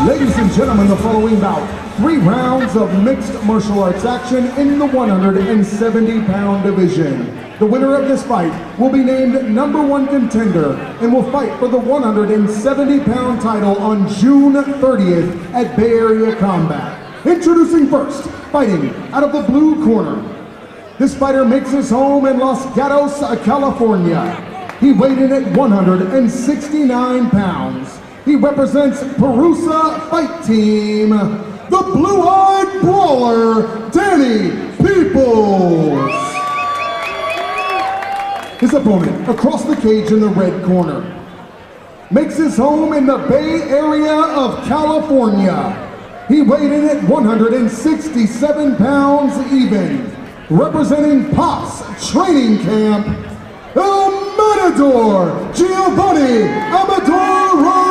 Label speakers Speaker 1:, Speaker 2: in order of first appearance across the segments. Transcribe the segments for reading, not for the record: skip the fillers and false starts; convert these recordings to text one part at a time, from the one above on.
Speaker 1: Ladies and gentlemen, the following bout, 3 rounds of mixed martial arts action in the 170-pound division. The winner of this fight will be named #1 contender and will fight for the 170-pound title on June 30th at Bay Area Combat. Introducing first, fighting out of the blue corner. This fighter makes his home in Los Gatos, California. He weighed in at 169 pounds. He represents Perusa Fight Team, the blue-eyed brawler, Danny Peoples. His opponent, across the cage in the red corner, makes his home in the Bay Area of California. He weighed in at 167 pounds even, representing Pop's Training Camp, El Matador, Giovanni Amador Rosales.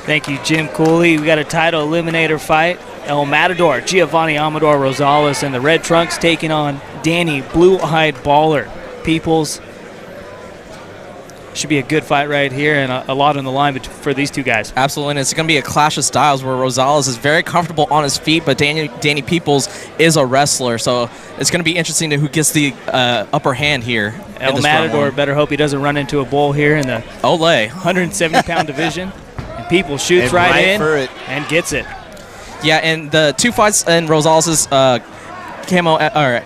Speaker 2: Thank you, Jim Cooley. We got a title eliminator fight. El Matador, Giovanni Amador Rosales, and the red trunks taking on Danny Blue-Eyed Baller Peoples. Should be a good fight right here, and a lot on the line for these two guys.
Speaker 3: Absolutely, and it's going to be a clash of styles where Rosales is very comfortable on his feet, but Danny Peoples is a wrestler, so it's going to be interesting to who gets the upper hand here.
Speaker 2: El Matador better hope he doesn't run into a bull here in the 170-pound division. And Peoples shoots right in and gets it.
Speaker 3: Yeah, and the 2 fights in Rosales'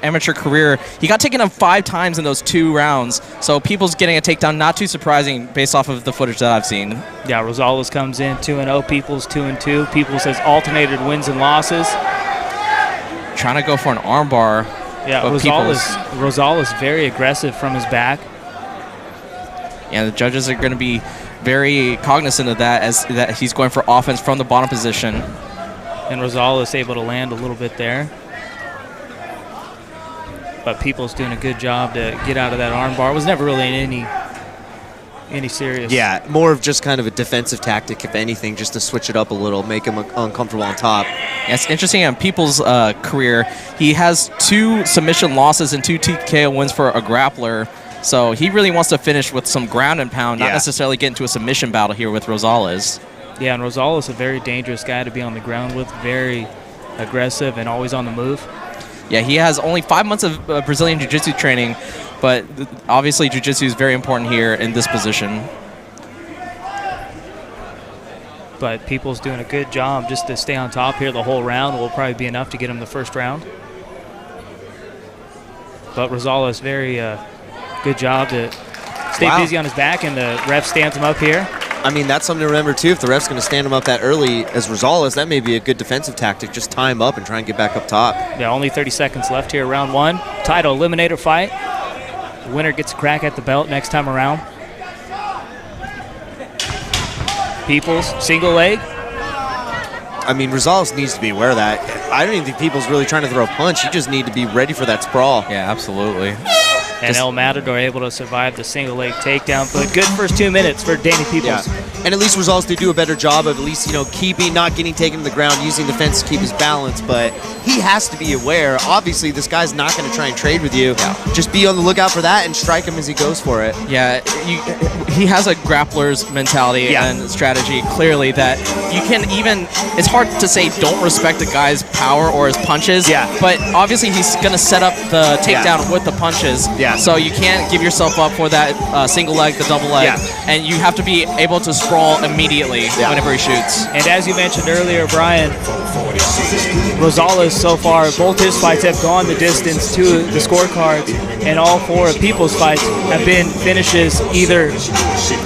Speaker 3: amateur career, he got taken up 5 times in those 2 rounds. So Peoples getting a takedown, not too surprising based off of the footage that I've seen.
Speaker 2: Yeah, Rosales comes in 2-0, Peoples 2-2. Peoples has alternated wins and losses.
Speaker 3: Trying to go for an armbar.
Speaker 2: Yeah, Rosales very aggressive from his back.
Speaker 3: Yeah, the judges are going to be very cognizant of that, as that he's going for offense from the bottom position.
Speaker 2: And Rosales able to land a little bit there. But Peoples doing a good job to get out of that armbar. It was never really any serious.
Speaker 4: Yeah, more of just kind of a defensive tactic, if anything, just to switch it up a little, make him uncomfortable on top.
Speaker 3: Yeah, it's interesting on Peoples' career. He has 2 submission losses and 2 TKO wins for a grappler. So he really wants to finish with some ground and pound, not necessarily get into a submission battle here with Rosales.
Speaker 2: Yeah, and Rosales is a very dangerous guy to be on the ground with, very aggressive and always on the move.
Speaker 3: Yeah, he has only 5 months of Brazilian Jiu-Jitsu training, but obviously Jiu-Jitsu is very important here in this position.
Speaker 2: But Peoples doing a good job just to stay on top here the whole round. Will probably be enough to get him the first round. But Rosales very good job to stay busy on his back, and the ref stands him up here.
Speaker 4: I mean, that's something to remember, too. If the ref's going to stand him up that early as Rosales, that may be a good defensive tactic. Just tie him up and try and get back up top.
Speaker 2: Yeah, only 30 seconds left here, round 1. Title eliminator fight. The winner gets a crack at the belt next time around. Peoples, single leg.
Speaker 4: I mean, Rosales needs to be aware of that. I don't even think Peoples really trying to throw a punch. You just need to be ready for that sprawl.
Speaker 3: Yeah, absolutely.
Speaker 2: And El Matador able to survive the single leg takedown, but good first 2 minutes for Danny Peoples.
Speaker 4: Yeah. And at least Rosales did do a better job of at least, keeping, not getting taken to the ground, using the fence to keep his balance. But he has to be aware. Obviously, this guy's not going to try and trade with you. Yeah. Just be on the lookout for that and strike him as he goes for it.
Speaker 3: Yeah, he has a grappler's mentality and strategy, clearly, that you can even, it's hard to say don't respect a guy's power or his punches.
Speaker 4: Yeah.
Speaker 3: But obviously, he's going to set up the takedown with the punches.
Speaker 4: Yeah.
Speaker 3: So you can't give yourself up for that single leg, the double leg. Yeah. And you have to be able to sprawl immediately whenever he shoots.
Speaker 2: And as you mentioned earlier, Brian, Rosales so far, both his fights have gone the distance to the scorecards, and all 4 of People's fights have been finishes, either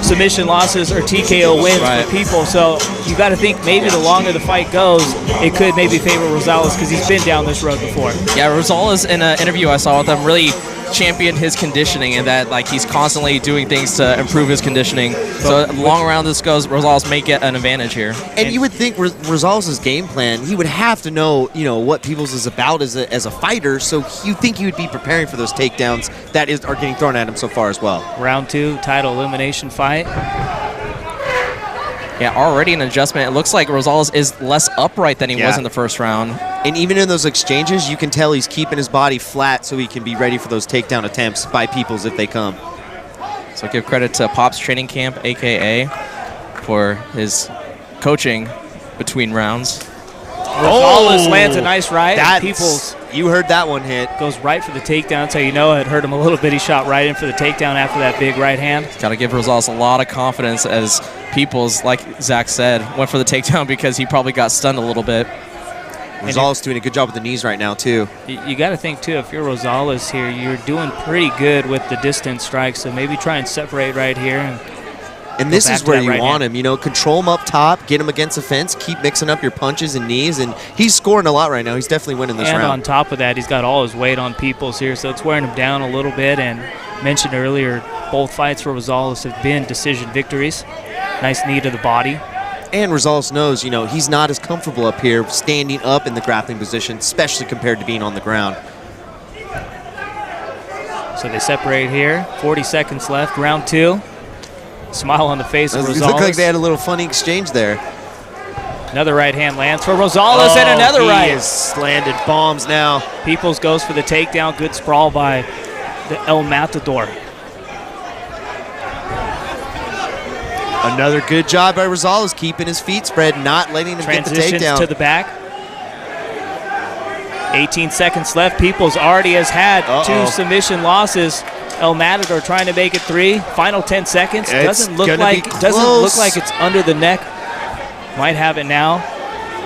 Speaker 2: submission losses or TKO wins for People. So you got to think maybe the longer the fight goes, it could maybe favor Rosales because he's been down this road before.
Speaker 3: Yeah, Rosales in an interview I saw with him really championed his conditioning, and that he's constantly doing things to improve his conditioning. So long around this goes, Rosales may get an advantage here.
Speaker 4: And you would think Rosales' game plan, he would have to know, what Peoples is about as a fighter. So you think he would be preparing for those takedowns that are getting thrown at him so far as well.
Speaker 2: Round 2, title elimination fight.
Speaker 3: Yeah, already an adjustment. It looks like Rosales is less upright than he was in the first round.
Speaker 4: And even in those exchanges, you can tell he's keeping his body flat so he can be ready for those takedown attempts by Peoples if they come.
Speaker 3: So give credit to Pop's Training Camp, a.k.a. for his coaching between rounds.
Speaker 2: Rosales lands a nice right. And Peoples
Speaker 4: you heard that one hit.
Speaker 2: Goes right for the takedown. So you know it hurt him a little bit. He shot right in for the takedown after that big right hand.
Speaker 3: Got to give Rosales a lot of confidence as Peoples, like Zach said, went for the takedown because he probably got stunned a little bit.
Speaker 4: Rosales doing a good job with the knees right now, too.
Speaker 2: You got to think, too, if you're Rosales here, you're doing pretty good with the distance strikes. So maybe try and separate right here.
Speaker 4: And this is where you want him, you know, control him up top, get him against the fence, keep mixing up your punches and knees, and he's scoring a lot right now. He's definitely winning this round.
Speaker 2: And on top of that, he's got all his weight on Peoples here, so it's wearing him down a little bit. And mentioned earlier, both fights for Rosales have been decision victories. Nice knee to the body.
Speaker 4: And Rosales knows, you know, he's not as comfortable up here standing up in the grappling position, especially compared to being on the ground.
Speaker 2: So they separate here. 40 seconds left, round 2. Smile on the face of Rosales.
Speaker 4: It looked like they had a little funny exchange there.
Speaker 2: Another right hand lands for Rosales and another right.
Speaker 4: He has landed bombs now.
Speaker 2: Peoples goes for the takedown. Good sprawl by the El Matador.
Speaker 4: Another good job by Rosales, keeping his feet spread, not letting him get the takedown.
Speaker 2: To the back. 18 seconds left. Peoples already has had 2 submission losses. El Matador trying to make it 3. Final 10 seconds. Doesn't look like it's under the neck. Might have it now.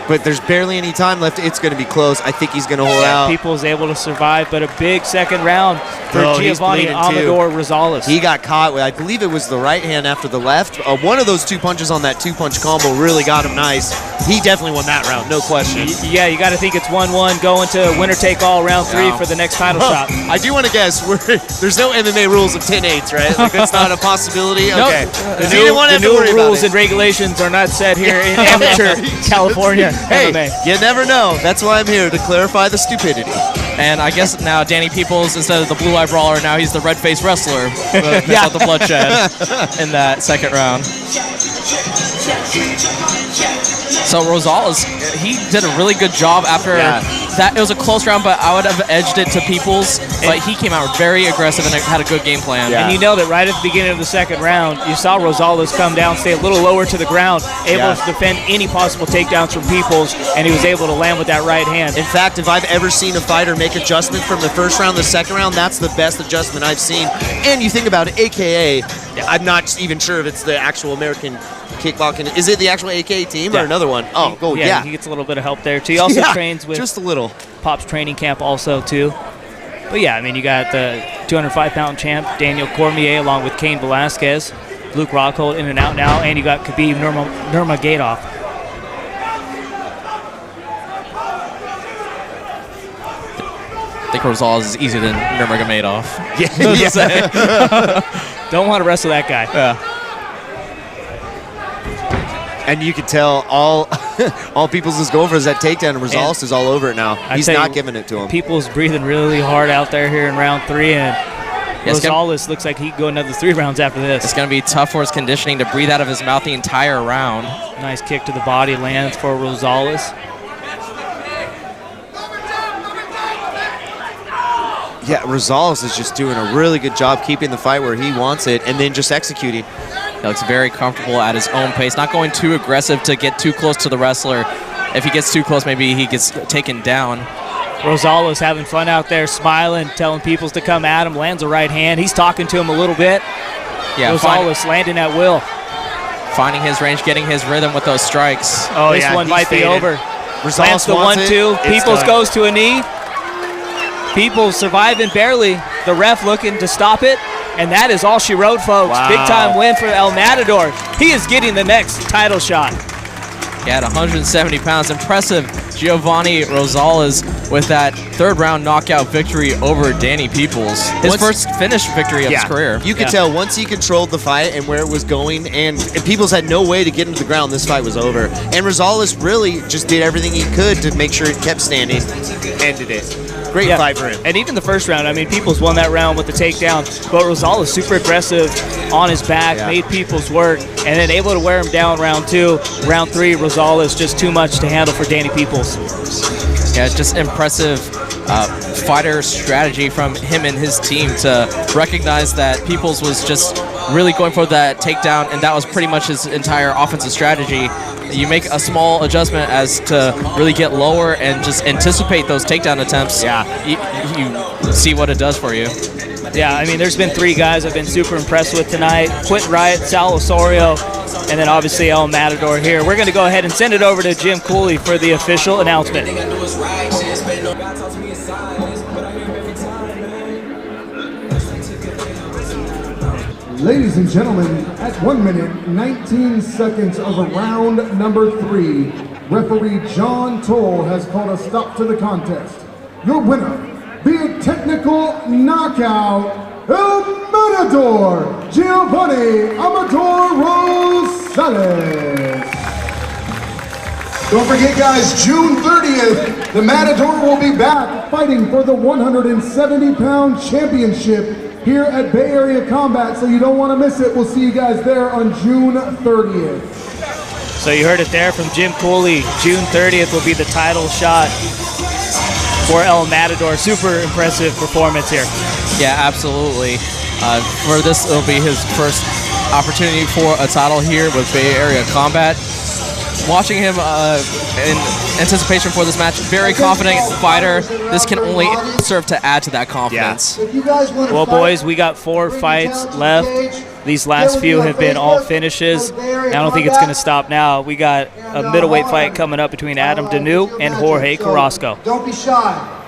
Speaker 4: But there's barely any time left. It's going to be close. I think he's going to hold out.
Speaker 2: Peoples able to survive, but a big second round for Giovanni Amador Rosales.
Speaker 4: He got caught with, I believe it was the right hand after the left. One of those 2 punches on that 2-punch combo really got him nice. He definitely won that round, no question.
Speaker 2: Yeah, you got to think it's 1-1 going to winner-take-all round 3 for the next title shot.
Speaker 4: I do want to guess, there's no MMA rules of 10-8s, right? Like, that's not a possibility? Okay.
Speaker 2: The new rules and regulations are not set here in amateur California.
Speaker 4: Hey, you never know. That's why I'm here, to clarify the stupidity.
Speaker 3: And I guess now Danny Peoples, instead of the blue-eye brawler, now he's the red-faced wrestler. Without the bloodshed in that second round. So Rosales, he did a really good job after that. It was a close round, but I would have edged it to Peoples. But he came out very aggressive and had a good game plan.
Speaker 2: Yeah. And you know that right at the beginning of the second round, you saw Rosales come down, stay a little lower to the ground, able to defend any possible takedowns from Peoples, and he was able to land with that right hand.
Speaker 4: In fact, if I've ever seen a fighter make adjustments from the first round to the second round, that's the best adjustment I've seen. And you think about it, AKA, I'm not even sure if it's the actual American kickboxing. Is it the actual AKA team or another one? Oh,
Speaker 2: yeah. He gets a little bit of help there, too. He also trains with
Speaker 4: just a little
Speaker 2: Pop's training camp also, too. But, yeah, I mean, you got the 205-pound champ, Daniel Cormier, along with Cain Velasquez. Luke Rockhold in and out now, and you got Khabib Nurmagomedov.
Speaker 3: I think Rosales is easier than Nurmagomedov.
Speaker 2: Don't want to wrestle that guy.
Speaker 3: Yeah.
Speaker 4: And you can tell all Peoples is going for is that takedown, and Rosales is all over it now. He's not giving it to him.
Speaker 2: Peoples breathing really hard out there here in round 3, and Rosales looks like he can go another 3 rounds after this.
Speaker 3: It's going to be tough for his conditioning to breathe out of his mouth the entire round.
Speaker 2: Nice kick to the body lands for Rosales.
Speaker 4: Yeah, Rosales is just doing a really good job keeping the fight where he wants it and then just executing.
Speaker 3: He looks very comfortable at his own pace, not going too aggressive to get too close to the wrestler. If he gets too close, maybe he gets taken down.
Speaker 2: Rosales having fun out there, smiling, telling Peoples to come at him, lands a right hand. He's talking to him a little bit.
Speaker 3: Yeah,
Speaker 2: Rosales landing at will.
Speaker 3: Finding his range, getting his rhythm with those strikes.
Speaker 2: Oh, this one might be over. Lands the 1-2. Peoples goes to a knee. Peoples surviving barely. The ref looking to stop it. And that is all she wrote, folks.
Speaker 4: Wow.
Speaker 2: Big time win for El Matador. He is getting the next title shot.
Speaker 3: He had 170 pounds. Impressive Giovanni Rosales with that 3rd round knockout victory over Danny Peoples. His first finish victory of his career.
Speaker 4: You could tell once he controlled the fight and where it was going, and Peoples had no way to get him to the ground, this fight was over. And Rosales really just did everything he could to make sure it kept standing. Ended it. Great fight for him.
Speaker 2: And even the first round, I mean, Peoples won that round with the takedown, but Rosales super aggressive on his back, made Peoples work, and then able to wear him down round 2. Round 3, Rosales just too much to handle for Danny Peoples.
Speaker 3: Yeah, just impressive fighter strategy from him and his team to recognize that Peoples was just really going for that takedown, and that was pretty much his entire offensive strategy. You make a small adjustment as to really get lower and just anticipate those takedown attempts.
Speaker 4: Yeah.
Speaker 3: You see what it does for you.
Speaker 2: Yeah, I mean, there's been 3 guys I've been super impressed with tonight. Quentin Wright, Sal Osorio, and then obviously El Matador here. We're going to go ahead and send it over to Jim Cooley for the official announcement.
Speaker 1: Ladies and gentlemen, at 1 minute, 19 seconds of round number 3, referee John Toll has called a stop to the contest. Your winner, via technical knockout, El Matador, Giovanni Amador Rosales. Don't forget, guys, June 30th, the Matador will be back fighting for the 170-pound championship here at Bay Area Combat, so you don't want to miss it. We'll see you guys there on June 30th.
Speaker 2: So you heard it there from Jim Cooley. June 30th will be the title shot for El Matador. Super impressive performance here.
Speaker 3: Yeah, absolutely. For this, it'll be his first opportunity for a title here with Bay Area Combat. Watching him in anticipation for this match, very confident fighter. This can only serve to add to that confidence.
Speaker 2: Yeah. Well, boys, we got 4 fights left. These last few have been all finishes. I don't think it's going to stop now. We got a middleweight fight coming up between Adam Danu and Jorge Carrasco.
Speaker 5: Don't be shy.